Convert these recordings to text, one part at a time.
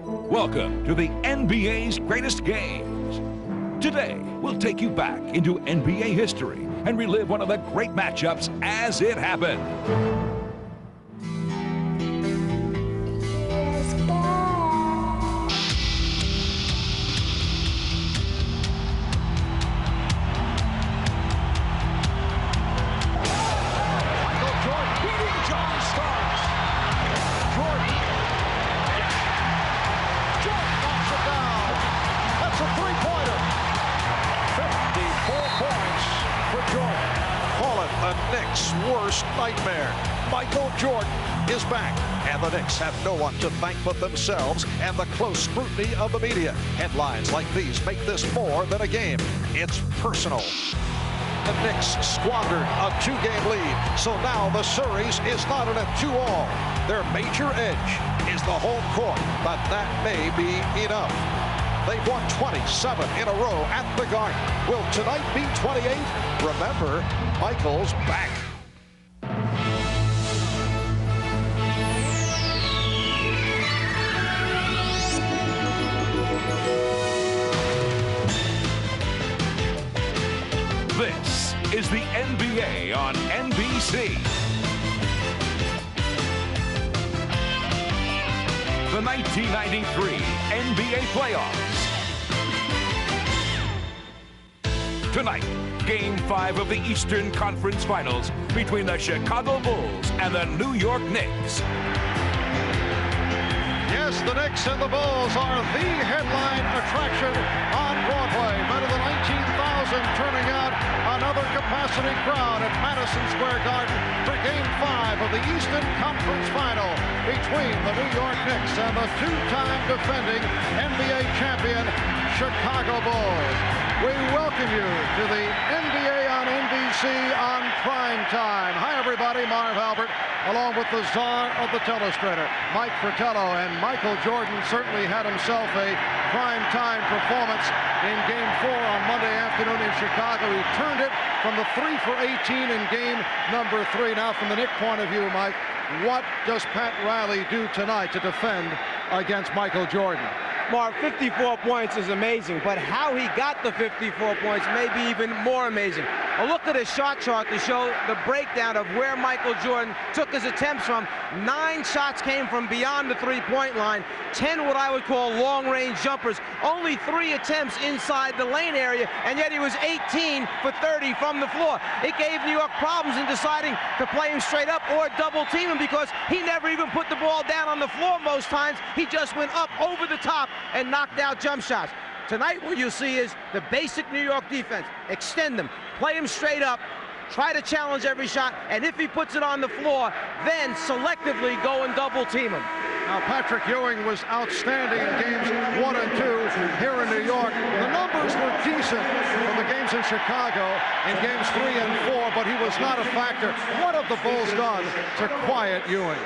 Welcome to the NBA's greatest games. Today, we'll take you back into NBA history and relive one of the great matchups as it happened. Knicks' worst nightmare. Michael Jordan is back, and the Knicks have no one to thank but themselves and the close scrutiny of the media. Headlines like these make this more than a game. It's personal. The Knicks squandered a two-game lead, so now the series is not in a 2-all. Their major edge is the home court, but that may be enough. They've won 27 in a row at the Garden. Will tonight be 28? Remember, Michael's back. This is the NBA on NBC. The 1993 NBA playoffs. Tonight, Game 5 of the Eastern Conference Finals between the Chicago Bulls and the New York Knicks. Yes, the Knicks and the Bulls are the headline attraction on Broadway. Better than 19,000 turning out, another capacity crowd at Madison Square Garden for Game 5 of the Eastern Conference Final between the New York Knicks and the two-time defending NBA champion Chicago Bulls. We welcome you to the NBA on NBC on prime time. Hi, everybody. Marv Albert, along with the czar of the telestrator, Mike Fratello. And Michael Jordan certainly had himself a prime time performance in Game 4 on Monday afternoon in Chicago. He turned it from the 3 for 18 in game number 3. Now, from the Knick point of view, Mike, what does Pat Riley do tonight to defend against Michael Jordan? Mark, 54 points is amazing, but how he got the 54 points may be even more amazing. A look at his shot chart to show the breakdown of where Michael Jordan took his attempts from. 9 shots came from beyond the three-point line, 10 what I would call long-range jumpers, only 3 attempts inside the lane area, and yet he was 18 for 30 from the floor. It gave New York problems in deciding to play him straight up or double team him because he never even put the ball down on the floor most times. He just went up over the top and knocked out jump shots. Tonight what you'll see is the basic New York defense. Extend them, play him straight up, try to challenge every shot, and if he puts it on the floor, then selectively go and double team him. Now, Patrick Ewing was outstanding in games 1 and 2 here in New York. The numbers were decent from the games in Chicago in games 3 and 4, but he was not a factor. What have the Bulls done to quiet Ewing?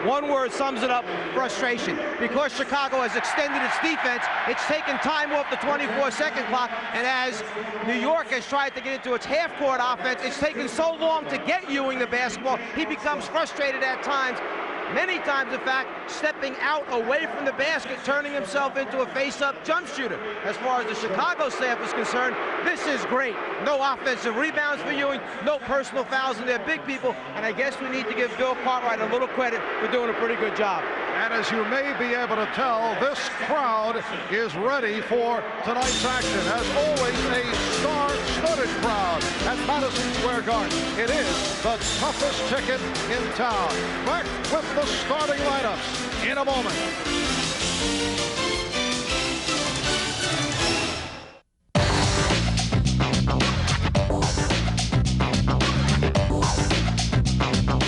One word sums it up: frustration. Because Chicago has extended its defense, it's taken time off the 24-second clock, and as New York has tried to get into its half-court offense, it's taken so long to get Ewing the basketball, he becomes frustrated at times. Many times, in fact, stepping out away from the basket, turning himself into a face-up jump shooter. As far as the Chicago staff is concerned, this is great. No offensive rebounds for Ewing, no personal fouls, and they're big people, and I guess we need to give Bill Cartwright a little credit for doing a pretty good job. And as you may be able to tell, this crowd is ready for tonight's action. As always, a star-studded crowd at Madison Square Garden. It is the toughest ticket in town. Back with the starting lineups in a moment.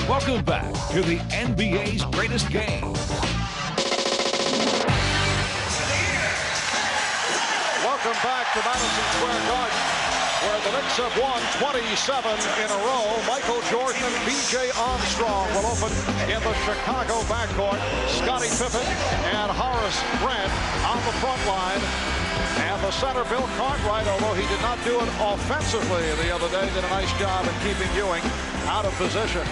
Welcome back to the NBA's greatest games. Welcome back to Madison Square Garden, where the Knicks have won 27 in a row. Michael Jordan and B.J. Armstrong will open in the Chicago backcourt. Scottie Pippen and Horace Grant on the front line. And the center, Bill Cartwright, although he did not do it offensively the other day, did a nice job in keeping Ewing out of position.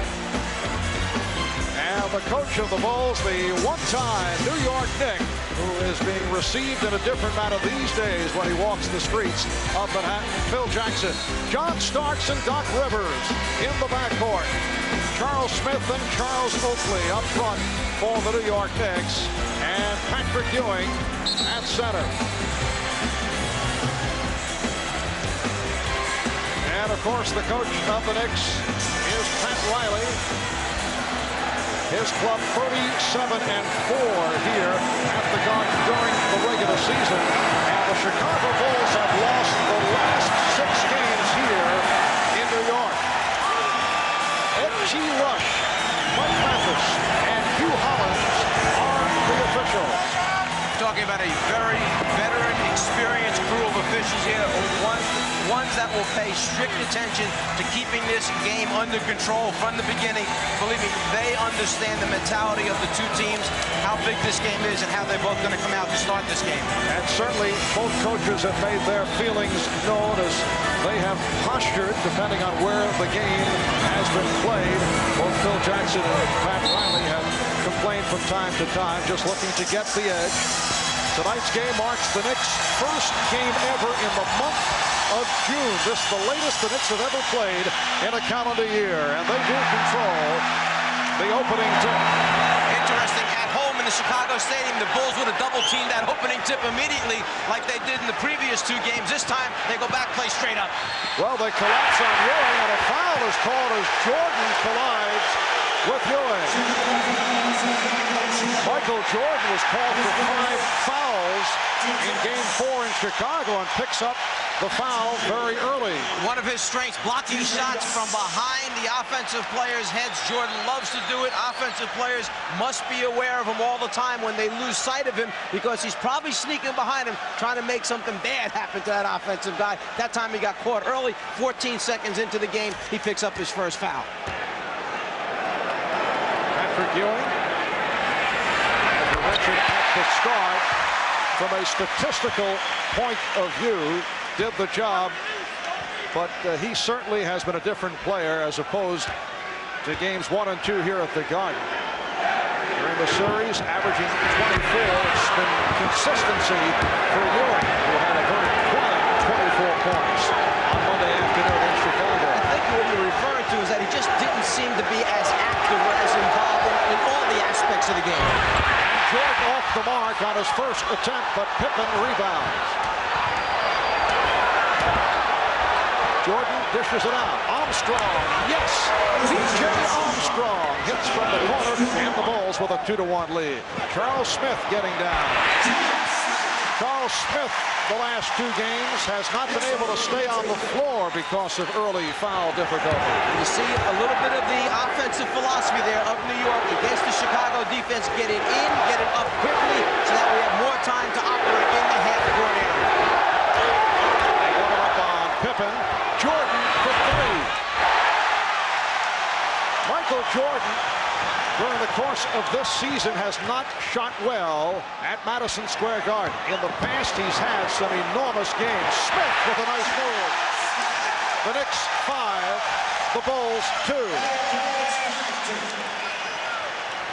And the coach of the Bulls, the one-time New York Knick, who is being received in a different manner these days when he walks the streets of Manhattan. Phil Jackson, John Starks, and Doc Rivers in the backcourt. Charles Smith and Charles Oakley up front for the New York Knicks, and Patrick Ewing at center. And of course, the coach of the Knicks is Pat Riley. His club 37-4 here at the Garden during the regular season. And the Chicago Bulls have lost the last 6 games here in New York. Ed G. Rush, Mike Mathis, and Hugh Hollins are the officials. Talking about a very veteran, experienced crew of officials here, ones that will pay strict attention to keeping this game under control from the beginning. Believe me, they understand the mentality of the two teams, how big this game is, and how they're both going to come out to start this game. And certainly both coaches have made their feelings known as they have postured, depending on where the game has been played. Both Phil Jackson and Pat Riley have complained from time to time, just looking to get the edge. Tonight's game marks the Knicks' first game ever in the month of June. This is the latest the Knicks have ever played in a calendar year, and they do control the opening tip. Interesting, at home in the Chicago Stadium, the Bulls would have double-teamed that opening tip immediately like they did in the previous 2 games. This time, they go back, play straight up. Well, they collapse on Ewing, and a foul is called as Jordan collides with Ewing. Michael Jordan was called for 5 fouls in Game 4 in Chicago and picks up the foul very early. One of his strengths, blocking shots from behind the offensive players' heads. Jordan loves to do it. Offensive players must be aware of him all the time when they lose sight of him, because he's probably sneaking behind him, trying to make something bad happen to that offensive guy. That time he got caught early. 14 seconds into the game, he picks up his first foul. Patrick Ewing, as we mentioned at the start, from a statistical point of view, did the job, but he certainly has been a different player as opposed to games 1 and 2 here at the Garden. During the series, averaging 24, it's been consistency for Ewing, who had a very quiet 24 points on Monday afternoon in Chicago. I think what you're referring to is that he just didn't seem to be as active or as involved in all the aspects of the game. Jordan off the mark on his first attempt, but Pippen rebounds. Jordan dishes it out. Armstrong, yes! P.J. Armstrong hits from the corner, and the Bulls with a 2-1 lead. Charles Smith getting down. Charles Smith, the last 2 games, has not been able to stay on the floor because of early foul difficulty. You see a little bit of the offensive philosophy there of New York against the Chicago defense. Get it in, get it up quickly, so that we have more time to operate in the half-court area. They got it up on Pippen. Jordan for 3. Michael Jordan, during the course of this season, has not shot well at Madison Square Garden. In the past, he's had some enormous games. Smith with a nice move. The Knicks 5, the Bulls 2.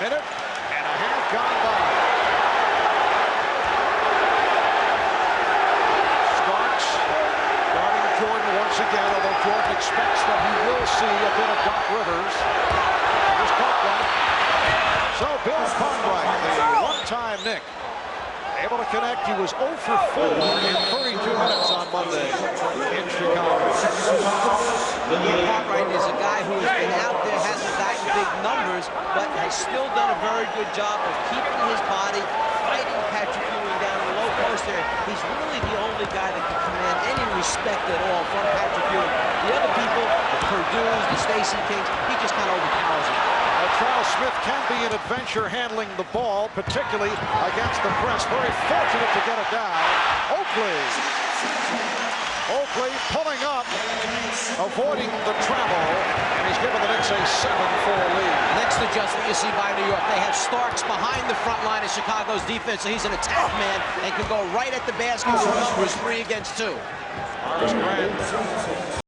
Minute and a half gone by. Starks guarding Jordan once again, although Jordan expects that he will see a bit of Doc Rivers. Here's Cartwright. So Bill Cartwright, the one-time Knick, able to connect. He was 0 for 4 in 32 minutes on Monday in Chicago. Bill Cartwright is a guy who has been out there, hasn't gotten big numbers, but has still done a very good job of keeping his body, fighting Patrick Ewing down the low post there. He's really the only guy that can command any respect at all from Patrick Ewing. The other people, the Purdue's, the Stacey Kings, he just kind of overpowers them. Charles Smith can be an adventure handling the ball, particularly against the press. Very fortunate to get it down. Oakley pulling up, avoiding the travel, and he's given the Knicks a 7-4 lead. Next adjustment you see by New York. They have Starks behind the front line of Chicago's defense, so he's an attack man and can go right at the basket with numbers 3 against 2. Horace Grant